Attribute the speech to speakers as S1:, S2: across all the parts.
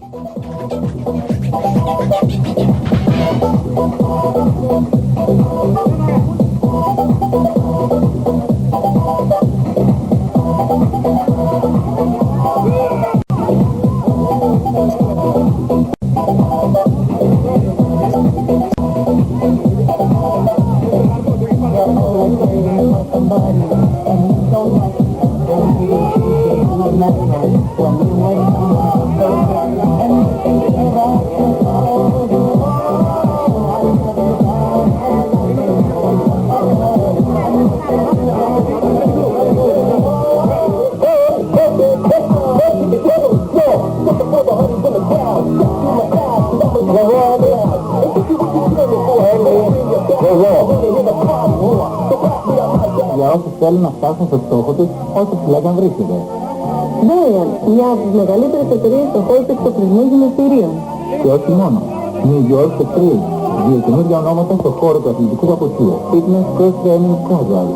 S1: Για όσους θέλουν να φτάσουν στο στόχο τους, όσο ψηλά και αν βρίσκεται.
S2: Βέβαια, μια από τις μεγαλύτερες εταιρείες στον χώρο του εξοπλισμού γυμναστηρίων.
S1: Και όχι μόνο. New York Extreme. Δύο καινούργια ονόματα στον χώρο του αθλητικού παπουτσίου. Fitness, Cross Training, Casual.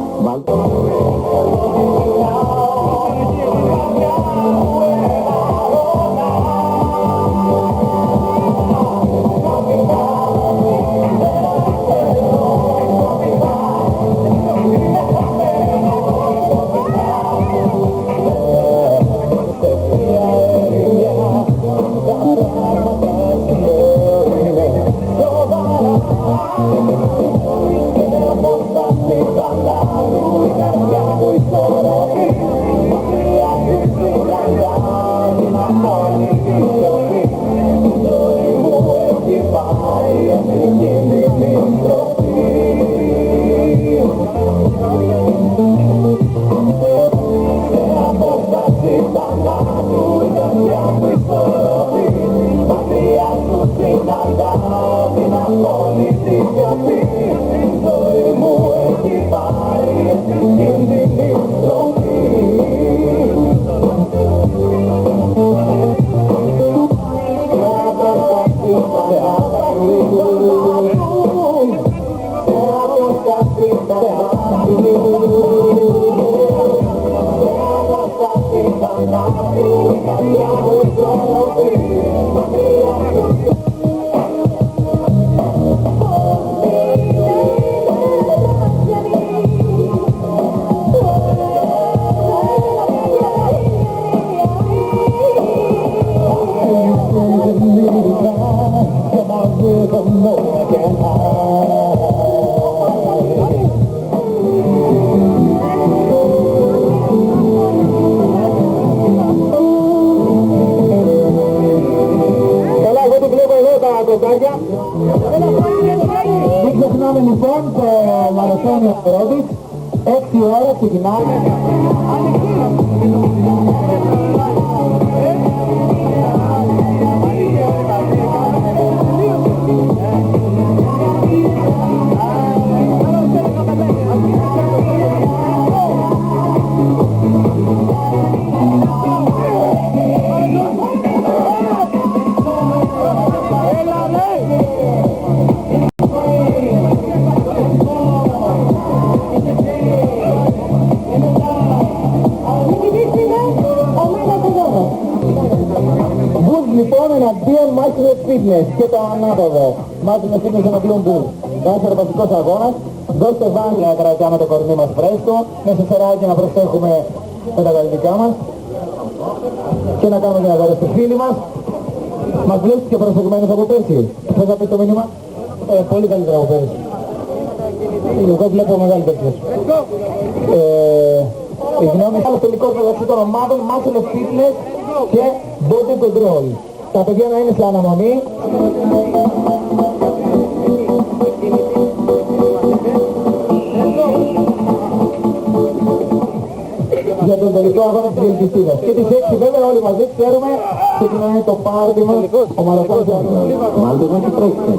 S1: Μην ξεχνάμε λοιπόν το μαραθώνιο Aerobics, 6 ώρα ξεκινάμε. Λοιπόν, εναντίον Microsoft Fitness και το ανάποδο. Microsoft Fitness εναντίον του. Δεύτερο βασικός αγώνας. Δώστε βάρια να κρατάμε το κορμί μας φρέσκο. Με σεσεράκι να προσέχουμε με τα καλλιτικά μας. Και να κάνουμε μια δώρα στους φίλοι μας. Μας βλέπεις και προσεγμένους από πέρσι. Θες να πεις το μήνυμα? Πολύ καλύτερα από πέρσι. Εγώ βλέπω μεγάλη πέρσι. Η γνώμη είναι τελικός μεταξύ των ομάδων Microsoft Fitness και Body Control. Τα παιδιά να είναι σε αναμονή. Για τον τελικό αγώνα της Ελπιστίδας. Και τις 6 βέβαια όλοι μαζί ξέρουμε ξεκινάει το πάρτι μας, ο μαραθώνιος αγώνας. Μάλλον δεν έχει πρόκειται.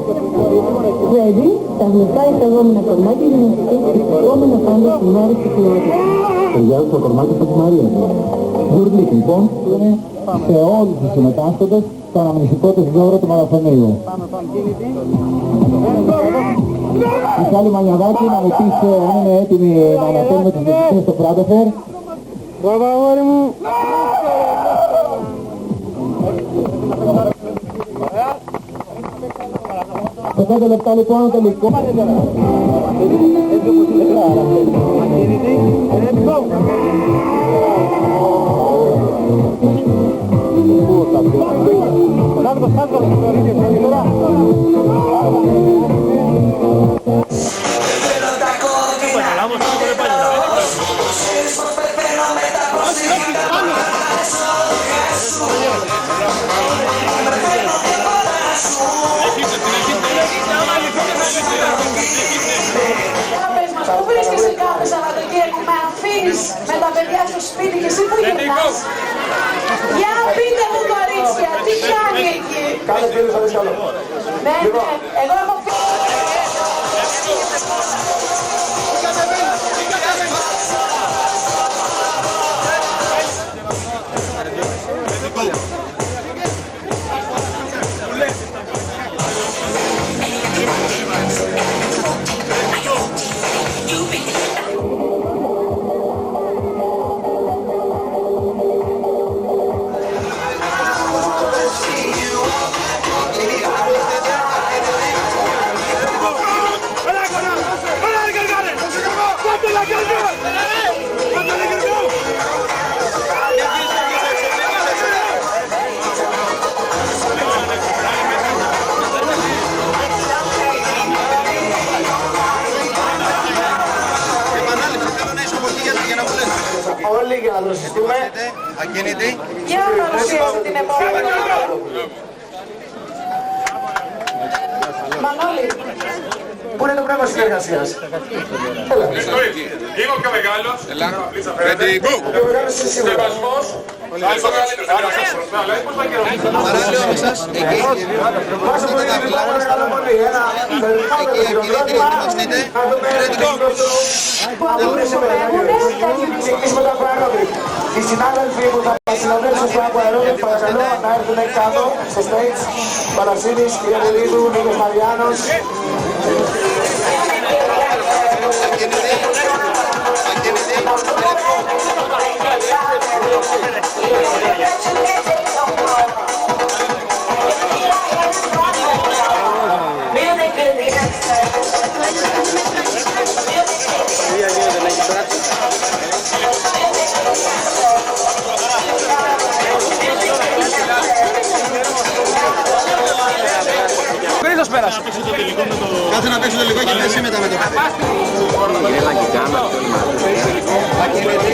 S2: Δηλαδή, τα γλυκά εισαγόμενα κορμάκια γυμναστικής και εισαγόμενα πάντα στην ώρα της ποιότητας.
S1: Ταιριάζει το κορμάκι της Μαρίας. Γκουρλίκ λοιπόν είναι σε όλους τους συμμετάσχοντες το αναμνηστικό του δώρο του μαραθωνίου. Μιχάλη Μανιαδάκη να μου πεις αν είναι έτοιμοι να αναφέρουμε τις διεθνές στο Φράντοφερ.
S3: Μπράβο αγόρι μου!
S1: Σε 5 λεπτά λοιπόν τελικό.
S3: Πού βρίσκεσαι κάθε Σαββατοκύριακο, με αφήνεις με τα παιδιά στο σπίτι και εσύ που γυρνάς? Για πείτε μου κορίτσια, τι κάνει εκεί?
S4: Κάνε φίλους, θα δεις καλό.
S3: Ναι, εγώ έχω πει...
S4: Όλοι για να δροσιστούμε.
S5: Ακίνητη.
S3: Για να παρουσιάσω την επόμενη. Μανώλη.
S4: Πού είναι το πνεύμα συνεργασίας? Έλα.
S6: Είμαι ο πιο μεγάλος.
S5: Ready, go!
S4: Ο πιο μεγάλος είσαι σίγουρα.
S6: Σεβασμός.
S5: Παράλληλο με σας, εκεί.
S4: Πόσο πολύ είναι λοιπόν μεγάλο πολύ. Ένα περίπου χειροκρότημα. Ready, go! Ξεκινήσουμε τα προαερόδρυ. Οι συνάδελφοι που θα μας συνοδεύσουν στο προαερόδρυ παρακαλώ να έρθουν κάτω στο stage. Παρασίνης, κυρία Δελίδου, Νίκος Μαριάνος.
S5: Κρήτος πέρασε. Κάτσε να παίξει το τελικό και πέσει μετά με το παιδί. Ακίνητη.